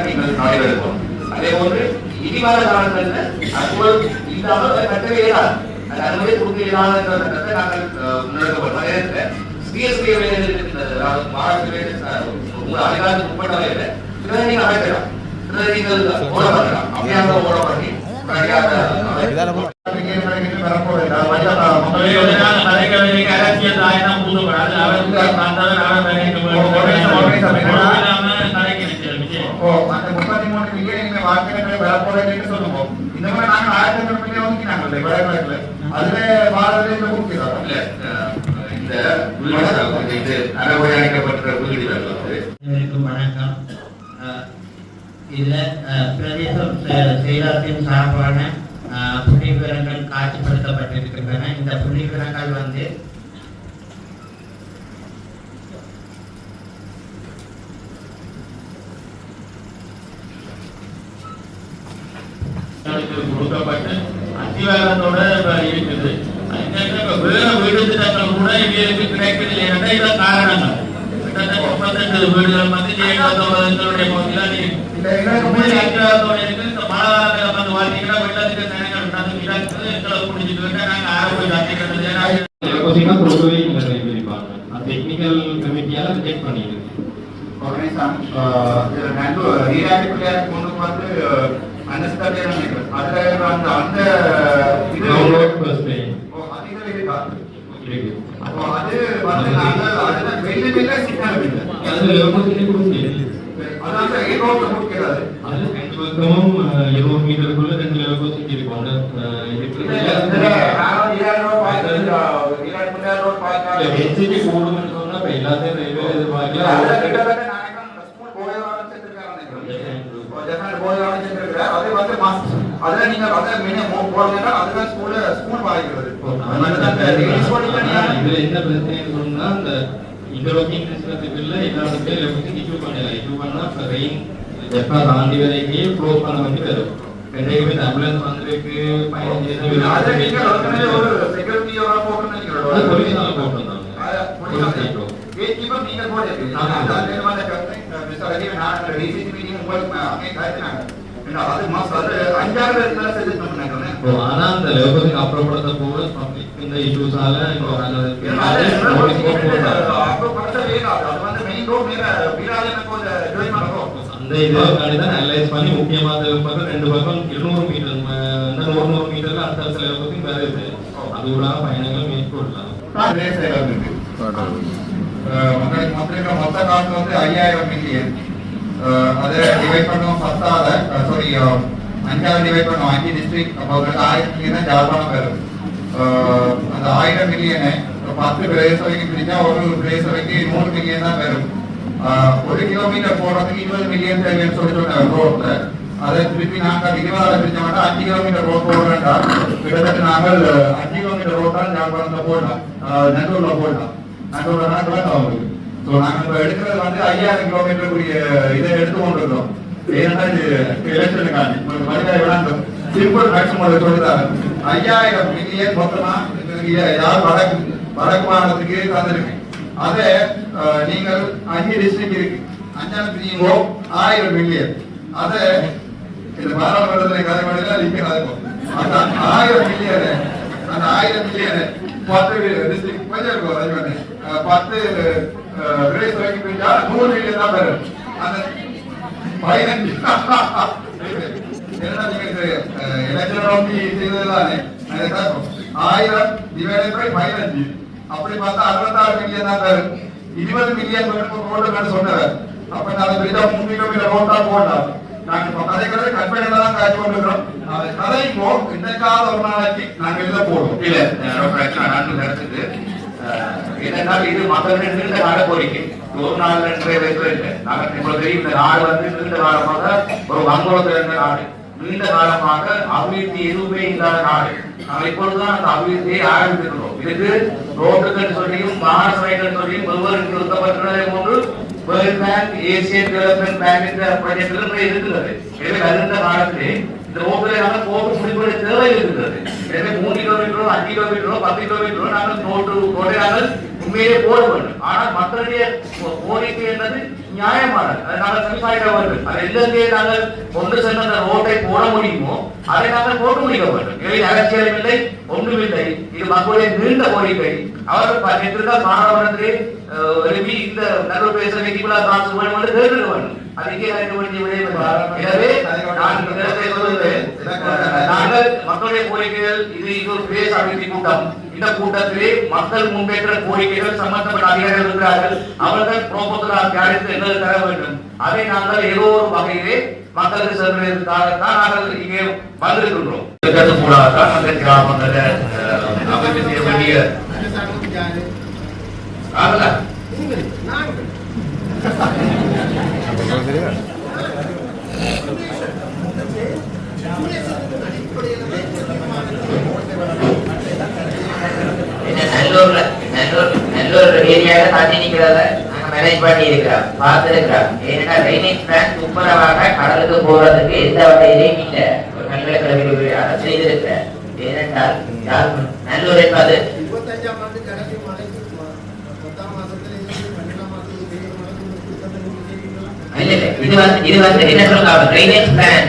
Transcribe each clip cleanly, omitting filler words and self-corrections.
நீங்கள் நடைபெறுவோம். அதே போன்று இனிவர காலங்களில் அலுவல் இல்லாமல் கட்டவே இயலாது, அந்த அனுமதியை கொடுக்க இயலாத சட்டத்தை நாங்கள் முன்னெடுக்கப்படும். அதே நேரத்தில் சிறிய சிறிய வேலைகள் இருக்கின்றது, அதாவது மாவட்ட உங்கள் அதிகாரத்துக்கு உட்பட்ட வேலை சிலதை நீங்கள் அமைக்கலாம், சிலதை நீங்கள் ஓட பண்ணலாம். அப்படியாக ஓட பண்ணி வணக்கம். இதுல பிரதேசம் செயலாளத்தின் சார்பான புள்ளி விவரங்கள் காட்சிப்படுத்தப்பட்டிருக்கின்றன. இந்த புள்ளி விவரங்கள் வந்து கொடுக்கப்பட்டு அத்திவாரத்தோட இருக்குது. வேற வீடு திட்டங்கள் கூட இவர்களுக்கு கிடைப்பதில்லை என்ற இதான் காரணங்கள். கிட்டத்தட்ட 38 வீடுகள் வந்து ஜெயலலிதாவுடைய பகுதியில் இருக்கு. அத்திவாரத்தோட இருக்கு. இந்த மழை காலத்தில் வந்து பார்த்தீங்கன்னா வெள்ளத்துக்கு தனிகள் எங்களை பிடிச்சிட்டு நாங்கள் ஆரோக்கிய அத்திக்கிறது டெக்னிக்கல் கமிட்டியால ரிஜெக்ட் பண்ணிடுது. ஆனா அந்த லோகத்துக்கு அப்புறப்படுத்த போது இந்த இஷ்யூஸால அந்த இதை அனலைஸ் பண்ணி முக்கியமாக 2 பக்கம் 200 மீட்டர் 100 மீட்டர்ல அடுத்த லோகத்துக்கு வருது. அது கூட பயணங்கள் மேற்கொள்ளலாம். மொத்த காசு வந்து 5000 மில்லியன். அதை டிவைட் பண்ணுவோம் 5 டிவைட் பண்ணுவோம் 5 டிஸ்ட்ரிக்ட். அப்போ 1000 மில்லியன் தான் ஜாழ்ப்பாணம் வரும். அந்த 1000 மில்லியனை 10 பிரதேசவைக்கு பிரிச்சா ஒரு பிரதேசவைக்கு 100 மில்லியன் தான் வரும். 1 கிலோமீட்டர் போடுறதுக்கு 20 மில்லியன் தேவைன்னு சொல்லிட்டு ரோட்ல அதை திருப்பி நாங்கள் 20 பிரிச்ச மாட்டோம். 5 கிலோமீட்டர் ரோட் போடுறோம்டா கிட்டத்தட்ட நாங்கள் 5 கிலோமீட்டர் ரோட் தான் ஜாழ்ப்பாணத்தில் போடலாம், நெல்லூர்ல போடலாம். நெல்லூர்ல அவங்களுக்கு நாங்கள் எடுக்கிறது வந்து 5000 கிலோமீட்டருக்குரிய இதை எடுத்து கொண்டிருக்கோம். ஏன்னா எலெக்ஷனுக்காண்டி மறுபடியும் விளாண்டோம். சிம்பிள் மேக்ஸிமம் சொல்லிட்டாங்க 5000 மில்லியன் மொத்தமா யார் வடக்கு மாநிலத்துக்கு தந்திருக்கு. அதை நீங்கள் 5 டிஸ்ட்ரிக்ட் இருக்கு, 1000 மில்லியன். அதை இந்த பாராளுமன்றத்தில் கதைமடையில நிற்கிறாங்க. அந்த 1000 மில்லியனை 10 டிஸ்ட்ரிக்ட் கொஞ்சம் இருக்கும். 10 பிரதேச வரைக்கும் பிரிச்சா 100 மில்லியன் தான் வரும். அந்த 15 என்ன நீங்க எலெக்ஷன் நோக்கி செய்ததுதானே 1000 டிவைடட் பை 15 அப்படி பார்த்தா 66 மில்லியன் தான் வரும். 20 மில்லியன் ரோடு சொன்னவர். அப்ப நாங்கள் பிரிச்சா 3 கிலோமீட்டர் ரோட்டா போடலாம். நாங்கள் கதைகளை கற்பனையில தான் காட்சி கொண்டிருக்கிறோம். கதைப்போ இன்னைக்காவது ஒரு நாளைக்கு நாங்கள் இதை போடுவோம். இல்ல பிரச்சனை நடக்குது. ஏனென்றால் இது மக்கள் நீண்ட கால கோரிக்கை. ஒரு நாள் நாங்கள் தெரியும். இந்த நாடு வந்து நீண்ட காலமாக ஒரு வங்குரோத்தில் இருந்த நாடு, நீண்ட காலமாக அபிவிருத்தி எதுவுமே இல்லாத நாடு. நாங்கள் இப்பொழுதுதான் அந்த அபிவிருத்தியை ஆரம்பித்திருக்கிறோம். இதுக்கு ரோட்டுகள் சொல்லியும் மகாசபைகள் சொல்லியும் வெவ்வேறு நிறுத்தப்பட்டுள்ளதை போன்று world bank, Asian development bank என்ற ப்ராஜெக்டுகள் இருக்கிறது. எனவே வருகின்ற காலத்திலே இந்த ரோட்டிலே நாங்கள் போட்டு முடிவுடைய தேவை இருக்கிறது. எனவே 3 கிலோமீட்டரோ 5 கிலோமீட்டரோ 10 கிலோமீட்டரோ நாங்கள் ரோட்டை நாங்கள் உண்மையிலே போட வேண்டும். ஆனால் மக்களுடைய கோரிக்கை என்பது நியாயமானது. அதை நாங்கள் செவிசாய்க்க வேண்டும். அது எந்தெங்கே நாங்கள் கொண்டு சென்ற அந்த ரோட்டை போட முடியுமோ அதை நாங்கள் போட்டு முடிக்க வேண்டும். இதில் அரசியலும் இல்லை, ஒன்றுமில்லை. இது மக்களுடைய நீண்ட கோரிக்கை. அவர்கள் நேற்றுதான் மாணவர்களே எழுப்பி இந்த நல்லூர் பேச வேண்டிய காசு வேணும் என்று கேட்க வேண்டும். அதுக்கே அறிக்க வேண்டிய விடயம். எனவே நாங்கள் மக்களுடைய கோரிக்கைகள் இது ஒரு பேச அபிவிருத்தி கூட்டம். இந்த கூட்டத்திலே மக்கள் முன்னேற்ற கோரிக்கைகள் சம்பந்தப்பட்ட அதிகாரிகள் இருக்கிறார்கள். அவர்கள் ப்ரோபோசலாக தயாரித்து எங்களுக்கு தர வேண்டும். அதை நாங்கள் ஏதோ ஒரு வகையிலே மக்களுக்கு செல்வதற்காகத்தான் நாங்கள் இங்கே வந்திருக்கின்றோம். கூடாதான் அந்த கிராமங்களில் அபிவிருத்தி செய்ய வேண்டிய நல்லூர் ஏரியாவில் தண்ணி நிக்கிறத நாங்க மேனேஜ் பண்ணி இருக்கிறோம், பார்த்திருக்கிறோம். ஏன்னா ட்ரைனேஜ் பிளான் துப்புரவாக கடலுக்கு போறதுக்கு எந்த வகையிலையும் இல்ல. ஒரு நல்ல கல்வி அதை செய்திருக்கிறேன். ஏனென்றால் நல்லூர் என்பது இது வந்து என்ன சொல்லுங்க, ட்ரைனேஜ் பிளான்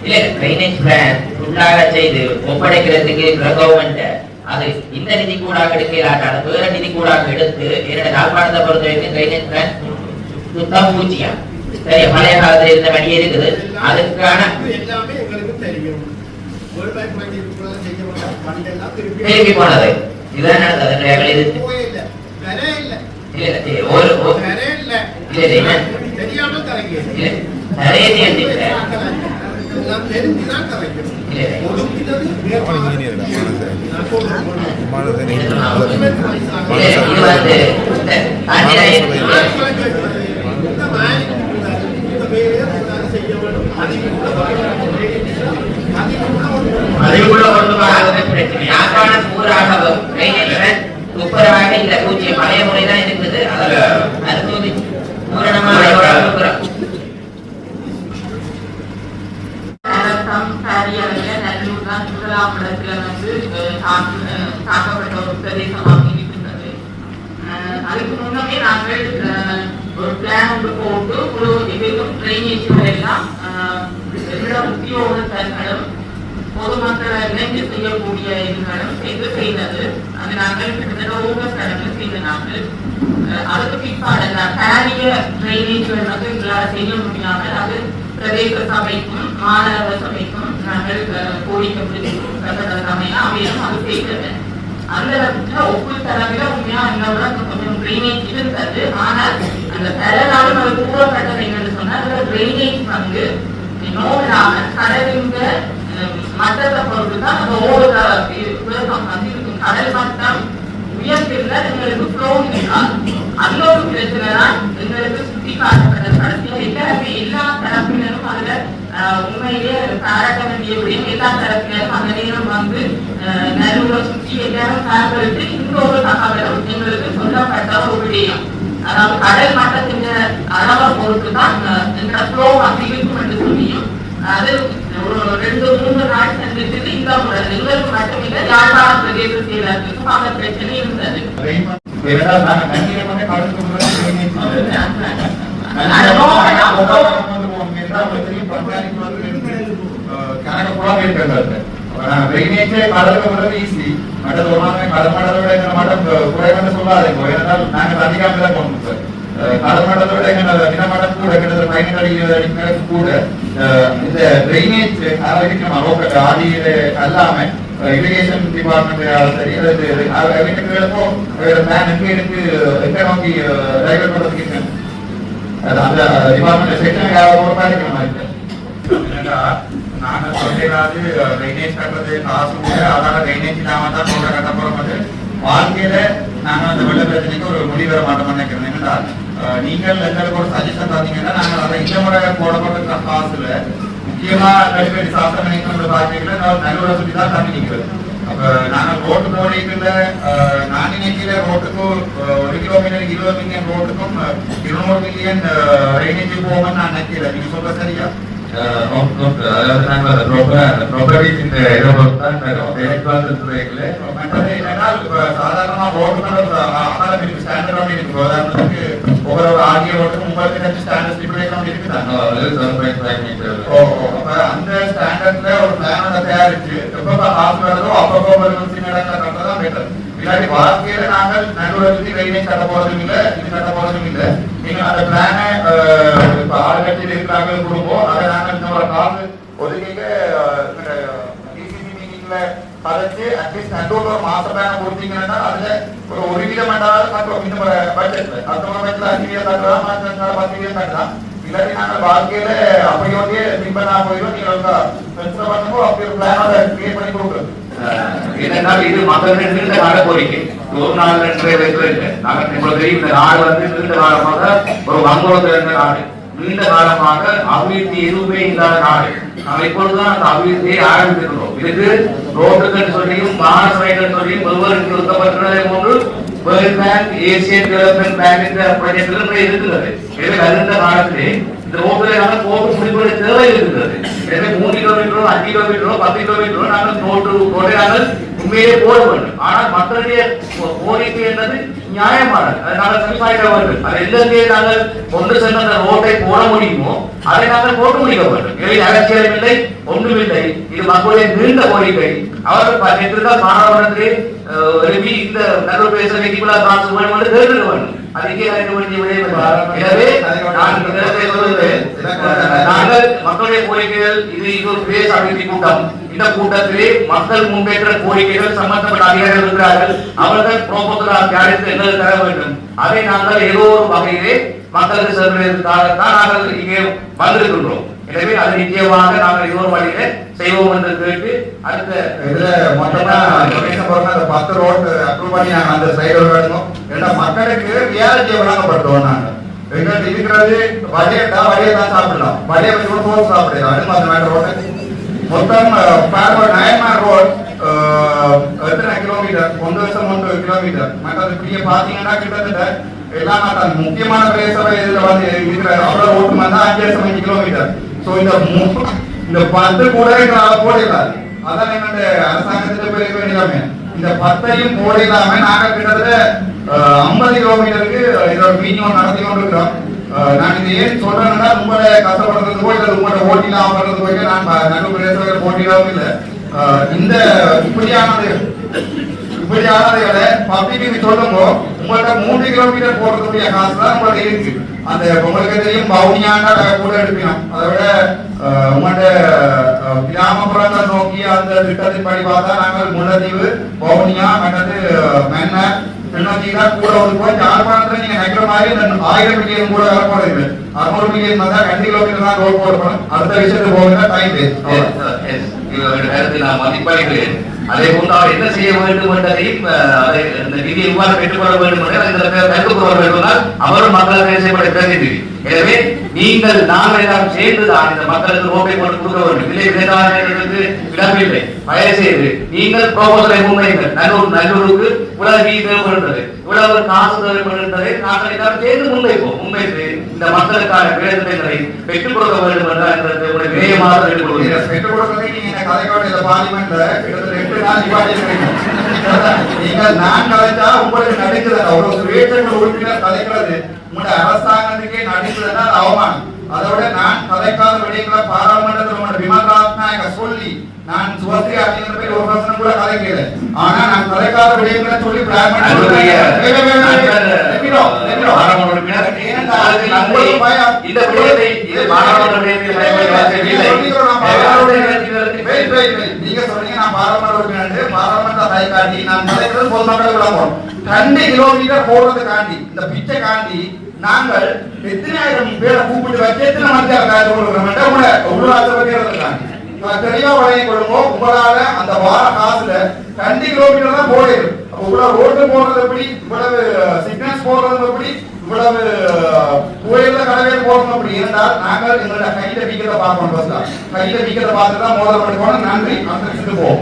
இல்ல, ட்ரைனேஜ் பிளான் ஃபுல்லாக செய்து ஒப்படைக்கிறதுக்கு கவர்மெண்ட் அது இந்த நிதி கூடாக எடுக்கிறார்கள், வேற நிதி கூடாக எடுத்து என்னோட யாழ்ப்பாணத்தை பொறுத்த வரைக்கும் ட்ரைனேஜ் பிளான் சுத்தம் பூச்சியம். சரி, பழைய காலத்தில் இருந்த வழி இருக்குது. அதுக்கான திருப்பி போனது இதுதான் நடந்தது. துப்புரவாக இந்த பூச்சியம் பழைய முறைதான் இருக்குது. தாக்கப்பட்ட ஒரு பிரதேசமாக இருக்கின்றது. அதுக்கு முன்னமே நாங்கள் ஒரு பிளான் ஒன்று போட்டு ஒரு எதிர்க்கும் ட்ரைனேஜ்கள் எல்லாம் உத்தியோகத்தர்களும் பொதுமக்களை இணைந்து செய்யக்கூடிய இதுகளும் செய்தது. அது நாங்கள் கிட்டத்தட்ட ஆகஸ்ட் செய்த நாங்கள் அதுக்கு பிற்பாடு பாரிய ட்ரைனேஜ்கள் வந்து எங்களால் செய்ய முடியாமல் அது பிரதேச சபைக்கும் மாநகர சபைக்கும் நாங்கள் கோரிக்கை விடுத்தமையா அவையும் அது செய்தது. அந்த ஒப்பு தரவில உண்மையா என்னோட கொஞ்சம் ட்ரைனேஜ் இருந்தது. ஆனால் அந்த தரனாலும் அது கூறப்பட்டது என்னன்னு சொன்னா அதுல ட்ரைனேஜ் வந்து நோடாமல் கடலிங்க மட்டத்தை பொறுத்து தான் அந்த ஓடுற விவசாயம் வந்து இருக்கும். கடல் மட்டம் உயர்த்திருந்தா எங்களுக்கு ஃப்ளோவிங் இருக்காது. அந்த ஒரு பிரச்சனை தான் எங்களுக்கு சுத்தி காட்டப்பட்ட கடைசியில் எல்லா தரப்பினரும் அதுல உண்மையிலேயே பாராட்ட வேண்டிய விடயம். எல்லா தரப்பினரும் அந்த நேரம் வந்து நல்லூரை சுற்றி எல்லாரும் சார்படுத்தி இன்னொரு தகவலும் எங்களுக்கு சொல்லப்பட்ட ஒரு விடயம். அதாவது கடல் மட்டத்தின் அளவை பொறுத்து தான் எங்களோட ஃப்ளோ வந்து இருக்கும் என்று சொல்லியும் அது ஒரு 2-3 நாள் சென்றுட்டு இந்த முறை எங்களுக்கு மட்டுமில்லை யாழ்ப்பாண பிரதேச செயலகத்துக்கும் அந்த பிரச்சனை இருந்தது. கடலுக்கு வர்றது ஈஸி. மற்ற கடல் மடலோட மட்டம் குறைவான சொல்லாதீங்க. ஏனென்றால் நாங்கள் அதிகாரம் தான் கொண்டு கடல் மடலோட தினமடம் கூட கிட்டத்தட்ட 15 அடி 20 அடி மேற்கு கூட இந்த ட்ரைனேஜ் ஆதியில அல்லாம இரிகேஷன் டிபார்ட்மெண்ட் சரி அதுக்கோ பிளான் எங்க நோக்கி டைவர்ட் பண்றதுக்கு அந்த டிபார்ட்மெண்ட் செக்ஷன் பாதிக்கிற நாங்க சொல்லிடாது ட்ரைனேஜ் கட்டுறது காசு கூட அதனால ட்ரைனேஜ் இல்லாம தான் ரோட கட்ட போறோம். அது வாழ்க்கையில நாங்க அந்த வெள்ள பிரச்சனைக்கு ஒரு முடிவு வர மாட்டோம் நினைக்கிறேன். என்னன்னா நீங்கள் எங்களுக்கு ஒரு சஜஷன் பார்த்தீங்கன்னா நாங்கள் அதை இந்த முறை போடப்பட்ட காசுல முக்கியமா கழிப்பேடி சாஸ்திரம் நினைக்கிற பாக்கியங்கள நல்லூரை சுற்றி தான் தண்ணி நிற்கிறது. அப்ப நாங்கள் ரோட்டு போடிக்கல நான் நினைக்கிற ரோட்டுக்கு 1 கிலோமீட்டர் 20 மில்லியன் ரோட்டுக்கும் 200 மில்லியன் ட்ரைனேஜ் போகும்னு நான் நினைக்கிறேன். நீங்க சொல்ற சரியா? அதாவது நாங்கள் ப்ராப்பர்ட்டிஸ் இந்த இதை பொறுத்து தான் தரோம். எலக்ட்ரானிக் துறைகளே மற்றது என்னன்னா இப்போ சாதாரணமாக ரோடு அகாடமிக் ஸ்டாண்டர்ட் இருக்கு. உதாரணத்துக்கு ஒவ்வொரு ஆகிய ரோட்டுக்கு 35 ஸ்டாண்டர்ட் ஸ்டிபுலேஷன் இருக்குதாங்க. அப்போ அந்த ஸ்டாண்டர்ட்ல ஒரு பிளானோட தயாரிச்சு எப்பப்போ காசு வருதோ அப்பப்போ ஒரு சின்னதாக கட்டுறதான் பெட்டர். இல்லாட்டி வாழ்க்கையில நாங்கள் நடுவருக்கு ட்ரைனேஜ் கட்ட போறதும் இல்லை, இது கட்ட போறதும் இல்லை. நீங்க அந்த பிளானை இப்ப ஆளுங்கட்சியில் இருக்கிறாங்க குடும்பம் அதை நாங்கள் இந்த காசு ஒதுக்கிங்க டிசிசி மீட்டிங்ல கதைச்சு அட்லீஸ்ட் நடுவில் ஒரு மாச பிளானை கொடுத்தீங்கன்னா அதுல ஒரு விதம் வேண்டாம் இந்த பட்ஜெட்ல அடுத்த பட்ஜெட்ல 5 வீதம் கட்டலாம், 10 வீதம் கட்டலாம். இல்லாட்டி நாங்கள் வாழ்க்கையில அப்படியோடய சிம்பிளா போயிடும். நீங்க பெருசா பண்ணும்போது அப்படி ஒரு பிளானோட கிரியேட் பண்ணி கொடுக்குறது. என்னென்னால் இது மக்களின் நீண்ட கால கோரிக்கை. ஒரு நாள் என்ற வைக்கல. நாங்கள் உங்களுக்கு இந்த நாடு வந்து நீண்ட காலமாக ஒரு வங்குரோதம் இருந்த நாடு, நீண்ட காலமாக அபிவிருத்தி எதுவுமே இல்லாத நாடு. நாங்கள் இப்பொழுதுதான் அந்த அபிவிருத்தியை ஆரம்பித்திருக்கிறோம். இதுக்கு ரோட்டுகள் சொல்லியும் மாநகரைகள் சொல்லியும் ஒருவர் நிறுத்தப்பட்டுள்ளதை போன்று world bank, Asian development bank என்ற ப்ராஜெக்ட்கள் இருக்கிறது. எனவே வருகின்ற காலத்திலே இந்த ரோட்டிலே நாங்கள் போட்டு முடிவுடைய தேவை இருக்கிறது. எனவே 3 கிலோமீட்டரோ 5 கிலோமீட்டரோ 10 கிலோமீட்டரோ நாங்கள் ரோட்டை நாங்கள் உண்மையிலே போட வேண்டும். ஆனால் மக்களுடைய கோரிக்கை என்பது நியாயமானது. அதை நாங்கள் செவிசாய்க்க வேண்டும். அதை எங்கே நாங்கள் கொண்டு சென்ற அந்த ரோட்டை போட முடியுமோ அதை நாங்கள் போட்டு முடிக்க வேண்டும். இதில் அரசியலும் இல்லை, ஒன்றுமில்லை. இது மக்களுடைய நீண்ட கோரிக்கை. அவர்கள் நேற்றுதான் மாணவர்களே எழுப்பி இந்த நடுவர் பேச வேண்டிய காசு வேண்டும் என்று கேட்க வேண்டும். அதுக்கே எனவே நாங்கள் மக்களுடைய கோரிக்கைகள் இது ஒரு பேச அபிவிருத்தி கூட்டம். இந்த கூட்டத்திலே மக்கள் முன்னேற்ற கோரிக்கைகள் சம்பந்தப்பட்ட அதிகாரிகள் இருக்கிறார்கள். அவர்கள் ப்ரோபோசல் தயாரித்து எங்களுக்கு தர வேண்டும். அதை நாங்கள் ஏதோ ஒரு வகையிலே மக்களுக்கு செல்வதற்காகத்தான் நாங்கள் இங்கே வந்திருக்கின்றோம். எனவே அது நிச்சயமாக நாங்கள் இன்னொரு வழியிலே செய்வோம் என்று கேட்டு அடுத்த இதுல மொத்தமா அந்த 10 ரோட் அப்ரூவ் பண்ணி நாங்கள் அந்த சைடு வரணும். ஏன்னா மக்களுக்கு ரியாலிட்டியை வழங்கப்படுத்துவோம். நாங்கள் எங்களுக்கு இருக்கிறது வழியை தான் சாப்பிடலாம். வழியை வச்சு கூட போட்டு சாப்பிடலாம். அது மாதிரி ரோடு மொத்தம் நயன்மார் ரோட் எத்தனை கிலோமீட்டர்? 1 வருஷம் 1 கிலோமீட்டர். மற்றது இப்படியே பாத்தீங்கன்னா கிட்டத்தட்ட எல்லாம் முக்கியமான பிரதேச இதுல வந்து இருக்கிற அவ்வளவு ரோட்டு மாதிரி 5 வருஷம் 5 கிலோமீட்டர். ஸோ இந்த 10 கூட போடலாம். அதான் என்னுடைய அரசாங்கத்திட்ட பெரிய நிலைமை. இந்த 10ஐயும் போடலாம நாங்க கிட்டத்தட்ட 50 கிலோமீட்டருக்கு இதோட மீனியம் நடத்தி கொண்டிருக்கிறோம். நான் இதை ஏன் சொல்றேன்னா உங்களை கஷ்டப்படுறதுக்கோ இல்லை உங்களோட ஓட்டிலாம் பண்றதுக்கோ இல்லை நான் நடு பிரதேச போட்டியிலும் இல்லை. இந்த இப்படியானதை பப்ளிக்கு சொல்லும்போ உங்கள்ட்ட 3 கிலோமீட்டர் போடுறதுக்குரிய காசு தான் உங்கள்ட்ட இருக்கு. அந்த உங்களுக்கு தெரியும் பவுனியாண்டா கூட எடுக்கணும். அதை விட உங்கள்ட்ட கிராமப்புறத்தை நோக்கி அந்த திட்டத்தின் படி பார்த்தா நாங்கள் முல்லைத்தீவு, பவுனியா மற்றது மென்ன பின்னோக்கிதான் கூட போய் யாழ்ப்பாணத்துல நீங்க நினைக்கிற மாதிரி 1000 மில்லியன் கூட வரப்போறது இல்லை. 600 மில்லியன் வந்தா 2 கிலோமீட்டர் தான் ரோட் போடப்படும். அடுத்த விஷயத்துக்கு போக டைம் நான் மதிப்பளிக்கிறேன். அதே போன்று அவர் என்ன செய்ய வேண்டும் என்பதையும் அந்த நிதியை எவ்வாறு பெற்றுக்கொள்ள வேண்டும் என்றால் அவரும் மக்களுக்கு செய்யப்பட்ட பிரதிநிதி. எனவே நீங்கள் நாங்கள் எல்லாம் சேர்ந்துதான் இந்த மக்களுக்கு ரோட்டை போட்டு கொடுக்க வேண்டும். இல்லை விளையாடுறதுக்கு இடமில்லை. தயவு செய்து நீங்கள் ப்ரோபோசலை முன்வைங்கள். நல்லூருக்கு இவ்வளவு வீடு தேவைப்படுகிறது, இவ்வளவு காசு தேவைப்படுகின்றதை நாங்கள் எல்லாம் சேர்ந்து முன்வைத்து இந்த மக்களுக்கான வேலைகளை பெற்றுக் கொடுக்க வேண்டும் என்றால் வேகமாக பெற்றுக் கொடுக்கறதை நீங்க கதைக்கோட பார்லிமெண்ட்ல கிட்டத்தட்ட 8 நாள் நீங்கள் நான் கலைச்சா உங்களுக்கு நடிக்கிறது ஒரு வேட்சங்கள் உறுப்பினர் கலைக்கிறது உங்களுடைய அரசாங்கத்துக்கே நடிக்கிறதுனா அவமானம். அதோட நான் கலைக்காத விடயங்களை பாராளுமன்றத்தில் உங்களோட விமர்சனாக சொல்லி நான் சுவஸ்ரீ அப்படிங்கிற பேர் ஒரு பர்சன் கூட கலைக்கல. ஆனா நான் கலைக்காத விடயங்களை சொல்லி நீங்க சொல்றீங்க நான் பாராளுமன்ற உறுப்பினர் பாராளுமன்ற தாய் காட்டி நான் கலைக்கிறது பொதுமக்கள் விளம்பரம் 2 கிலோமீட்டர் போடுறதுக்காண்டி இந்த பிச்சை காண்டி நாங்கள் எத்தனை ஆயிரம் பேரை கூப்பிட்டு வச்சு எத்தனை மத்திய காய்ச்சி கொடுக்குறோம் உள்ளாட்சி வைக்கிறதுக்காண்டி தெளிவா வழங்கி கொடுப்போம். உங்களால அந்த வார காசுல 2 கிலோமீட்டர் தான் போடுது. அப்ப இவ்வளவு ரோடு போடுறது எப்படி, இவ்வளவு சிக்னல்ஸ் போடுறது எப்படி, இவ்வளவு கோயில்ல கடவேல் போடணும் அப்படி இருந்தால் நாங்கள் எங்களோட கையில விக்கிறத பார்க்கணும். கையில விக்கிறத பார்த்து தான் மோதல் பண்ணிக்கணும். நன்றி அந்த போவோம்.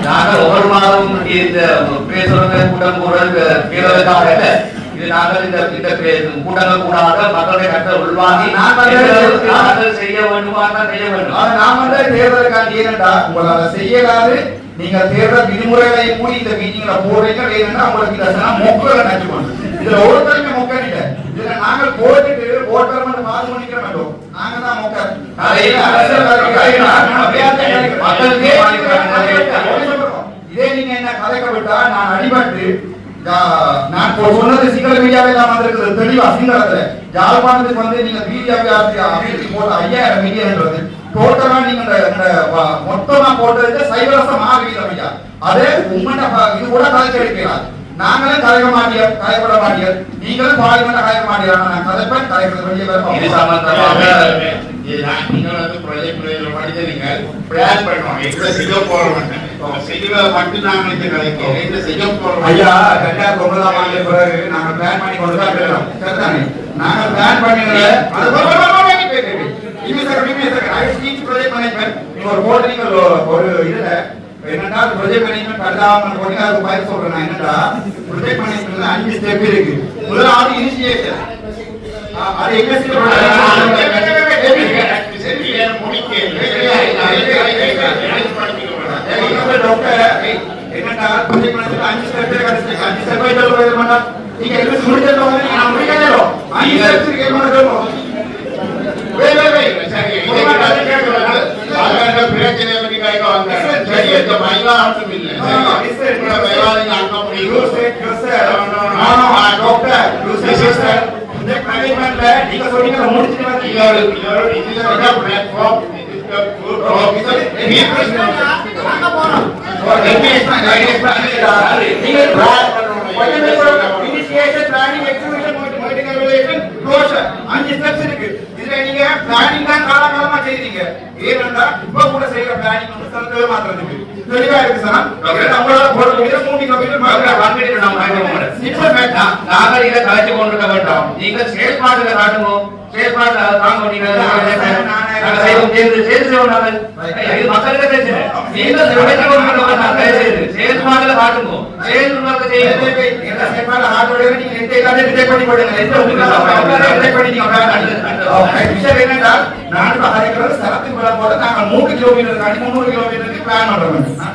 நாங்கள் ஒவ்வொரு மாதம் இந்த பேசுறது கூட்டம் போடுறது இது நாங்கள் இந்த கூட்டங்கள் கூடாத மக்களுடைய கருத்தை உள்வாங்கி நாங்கள் செய்ய வேண்டுமா செய்ய வேண்டும். நான் வந்து தேர்தலுக்காண்டி ஏனென்றா உங்களால செய்யலாது. நீங்க தேர்தல் விதிமுறைகளை மூடி இந்த மீட்டிங்ல போடுறீங்க. வேணும்னா உங்களுக்கு இந்த மொக்கலை நச்சுக்கணும். இதுல ஒருத்தருமே மொக்க இல்ல. இதுல நாங்கள் போட்டுட்டு ஓட்டர் மட்டும் மாறு பண்ணிக்கிற மாட்டோம். நாங்க தான் மொக்க. இதே நீங்க என்ன கதைக்க விட்டா நான் அடிபட்டு நான் சொன்னது சிங்கள மீடியாவே தான் வந்திருக்குது தெளிவா. சிங்களத்துல யாழ்ப்பாணத்துக்கு வந்து நீங்க பிஜேபி போட்ட 5000 மில்லியன்ன்றது டோட்டலா நீங்க மொத்தமா போட்டது சைவரசம் 6 வீதம் ஐயா. அதே உண்மையான இது கூட கலைச்சு எடுக்கலாம். நாங்களும் கலைக்க மாட்டியோம், கலைப்பட மாட்டியோம். நீங்களும் பார்லிமெண்ட் கலைக்க மாட்டியா. நான் கலைப்பேன், கலைக்கிறது வெளியே வரும். இது சம்பந்தமாக நீங்கள் வந்து ப்ராஜெக்ட் படிச்சிருங்க. பிளான் பண்ணுவோம். எங்களை செய்ய போற மாட்டேன். செய்வ மட்டும் நாங்கள் கலைக்கிறோம். இந்த செய்ய போறோம். ஐயா 2009ஆம் ஆண்டு பிறகு நாங்க பிளான் பண்ணி கொண்டு தான் இருக்கிறோம். சரிதானே? நாங்க பிளான் பண்ணினது ஒரு போட்டு நீங்க ஒரு இதுல என்னன்னா ப்ரொஜெக்ட் மேனேஜ்மெண்ட் பரிதாபம் போட்டு அதுக்கு பயிர் சொல்றேன். நான் என்னடா ப்ரொஜெக்ட் மேனேஜ்மெண்ட்ல 5 ஸ்டெப் இருக்கு. முதலாவது இனிஷியேஷன். அது எங்க என்னடா ப்ரொஜெக்ட் மேனேஜ்மெண்ட் 5 ஸ்டெப் இருக்கு. 5 ஸ்டெப் சொல்றது என்ன? நீங்க என்ன முடிச்சதோ நான் முடிக்கறேனோ 5 ஸ்டெப் இருக்கு என்ன சொல்றோம். பிரச்சனை பற்றி கைக்கு வாங்க. சரி இந்த மயிலா ஆட்டும் இல்லை. நீங்க சொன்னீங்க முடிச்சுட்டு காலகாலமா செய்றீங்க. ஏனென்றா இப்ப கூட செய்யற பிளானிங் வந்து சந்தேக மாத்திரத்துக்கு தெளிவா இருக்கு சார். நம்மளால போட முடியல. மூணு நாங்கள் இதை கலைச்சு கொண்டு வேண்டாம். நீங்கள் செயல்பாடுகளை காட்டுங்க. செயல்பாடு தாங்க நீங்க மக்களுக்கு பிரச்சனை. நீங்கள் செயல்பாடுகளை காட்டுங்க. செயல்பாடு செயல்பாடு ஆட்டோட நீங்க எந்த இல்லாத ரிஜெக்ட் பண்ணி போடுங்க. என்னன்னா நான் சரத்துக்கு போட நாங்கள் 3 கிலோமீட்டர் 300 கிலோமீட்டருக்கு பிளான் பண்றோம்.